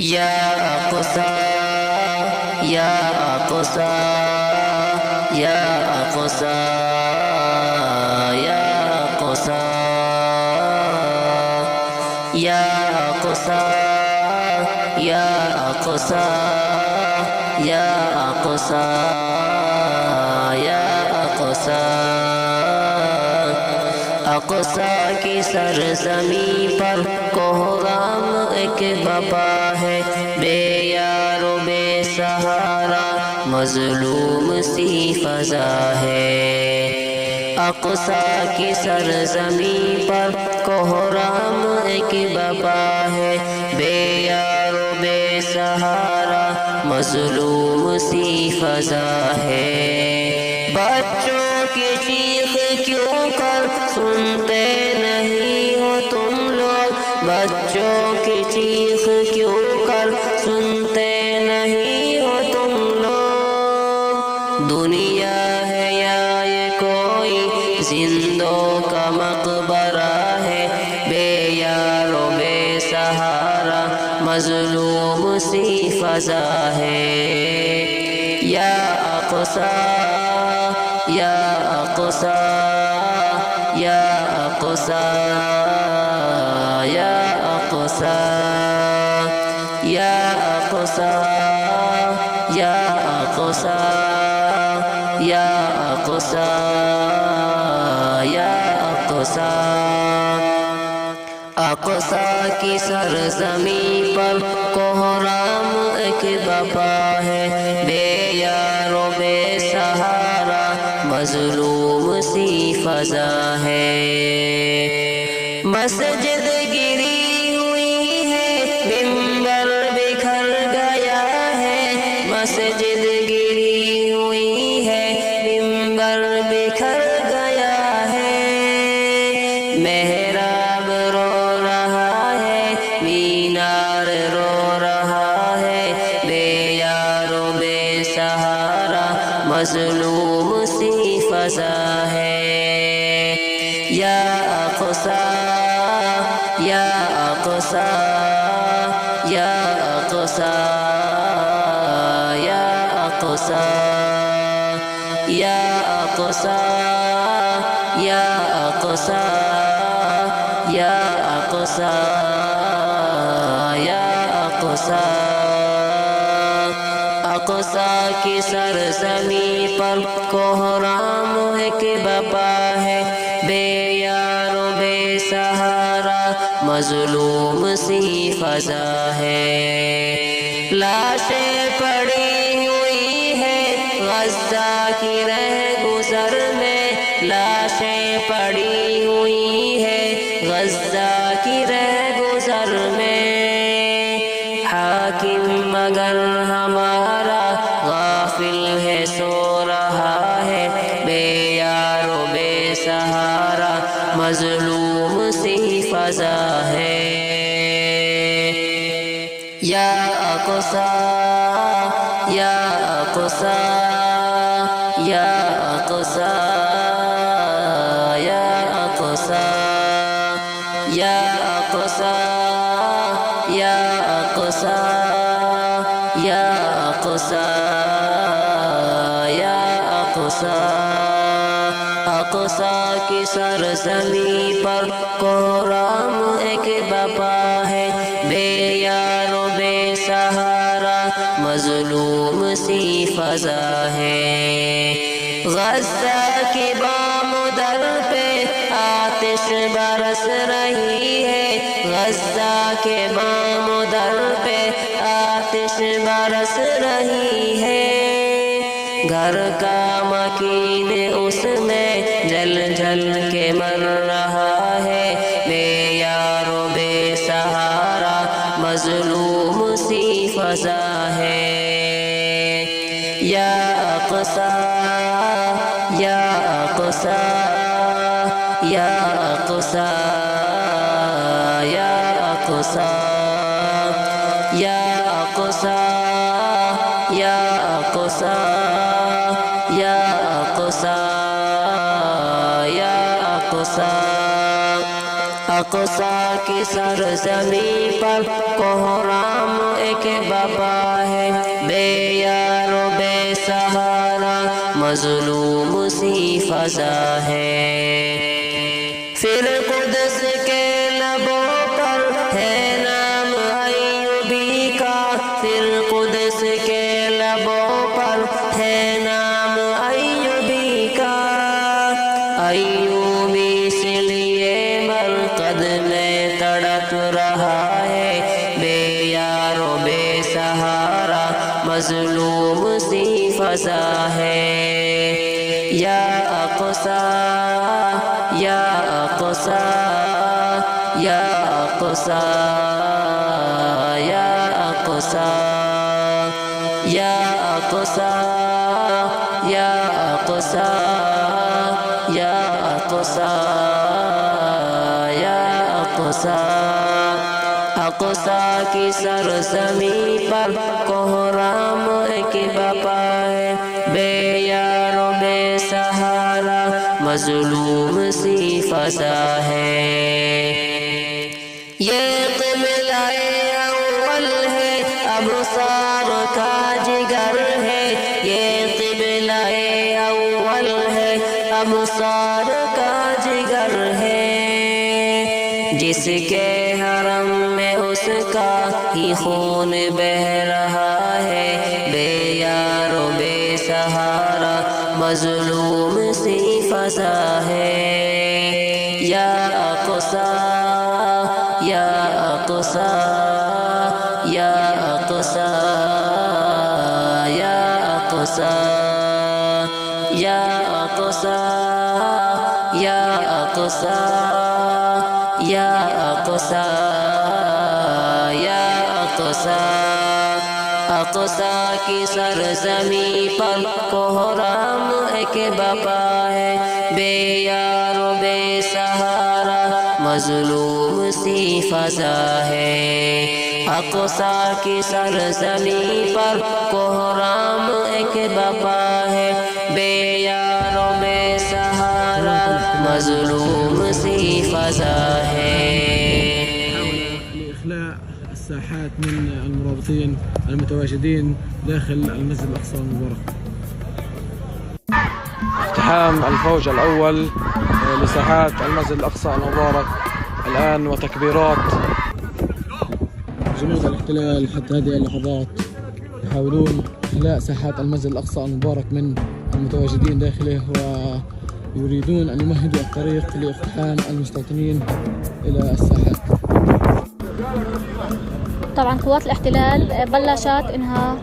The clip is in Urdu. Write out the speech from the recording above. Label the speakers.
Speaker 1: یا اقصی یا اقصی یا اقصی یا اقصی یا اقصی یا اقصی یا اقصی یا اقصی اقصی کی سرزمین پر کوہرام ایک بپا ہے، بے یار و بے سہارا مظلوم سی فضا ہے۔ اقصی کی سرزمین پر کوہرام ایک بپا ہے، بے یار و بے سہارا مظلوم سی فضا ہے۔ بچوں کی چیخ کیوں کر سنتے نہیں ہو تم لوگ، بچوں کی چیخ کیوں کر سنتے نہیں ہو تم لوگ۔ دنیا ہے یا یہ کوئی زندوں کا مقبرہ ہے، بے یار و بے سہارا مظلوم سی فضا ہے۔ یا اقصی یا اقصی یا اقصی یا اقصی یا اقصی یا اقصی یا اقصی یا اقصی اقصی کی سرزمین پر کوہرام ایک بپا ہے، بے یار و بے سہارا مظلوم سی فضا ہے۔ مسجد گری ہوئی ہے، منبر بکھر گیا ہے، مسجد گری ہوئی ہے، منبر بکھر گیا ہے۔ محراب رو رہا ہے، مینار رو رہا ہے، بے یار و بے سہارا مظلوم سی فضا ہے۔ یا اقصی یا اقصی یا اقصی یا اقصی یا اقصی یا اقصی یا اقصی یا اقصی اقصی کی سرزمین پر کوہرام ایک بپا ہے، بے یار و بے سہارا مظلوم سی فضا ہے۔ لاشیں پڑی ہوئی ہے غزہ کی رہ گزر میں، لاشیں پڑی ہوئی ہے غزہ کی رہ گزر میں۔ حاکم مگر ہمارا غافل ہے سو رہا ہے، بے یار و بے سہارا مظلوم سی فضا ہے۔ یا اقصی یا اقصی یا اقصی یا اقصی یا اقصی یا اقصی یا اقصی یا اقصی اقصی کی سرزمین پر کوہرام ایک بپا ہے، بے یار و بے سہارا مظلوم سی فضا ہے۔ غزہ کی بام در پہ آتش برس رہی ہے، غزہ کے بام در پہ آتش برس رہی ہے۔ گھر کا مکین اس میں جل جل کے مر رہا ہے، بے یار و بے سہارا مظلوم سی فضا ہے۔ یا اقصی یا اقصی یا اقصی یا اقصی یا اقصی یا اقصی یا اقصی یا اقصی اقصی کی سرزمین پر کوہرام ایک بپا ہے، بے یار و بے سہارا مظلوم سی فضا ہے۔ پھر قدس کے لبوں پر ہے نام ایوبی کا، پھر قدس کے لبوں پر ہے نام ایوبی کا، ایوبی اس لیے مرقد میں تڑپ رہا ہے، بے یار و بے سہارا مظلوم سی فضا ہے۔ یا اقصی یا اقصی یا اقصی یا اقصی یا اقصی یا اقصی یا اقصی یا اقصی۔ اقصی کی سرزمین پر کوہرام ایک بپا ہے، بے یار و بے سہارا مظلوم سی فضا ہے۔ یہ قبلہ اول ہے، ابصار کا جگر ہے، یہ قبلہ اول ہے، ابصار کا جگر ہے، جس کے حرم میں اس کا ہی خون بہ رہا ہے، بے یار و بے سہارا مظلوم سی فضا ہے۔ یا اقصی یا اقصی یا اقصی یا اقصی یا اقصی یا اقصی یا اقصی یا اقصی۔ اقصی کی سرزمین پر کوہرام ایک بپا ہے، بے یار و بے سہارا مظلوم سی فضا ہے۔ اقصی کی سرزمین پر کوہرام ایک بپا ہے، بے یار و بے سہارا مظلوم سی فضا ہے۔
Speaker 2: لإخلاء الساحات من المرابطين المتواجدين داخل المسجد الأقصى المبارك. اقتحام الفوج الأول لساحات المسجد الأقصى المبارك الآن، وتكبيرات جنود الاحتلال حتى هذه اللحظات يحاولون إخلاء ساحات المسجد الأقصى المبارك من المتواجدين داخله، ويريدون أن يمهدوا الطريق لاقتحام المستوطنين إلى الساحات.
Speaker 3: طبعا قوات الاحتلال بلشت انها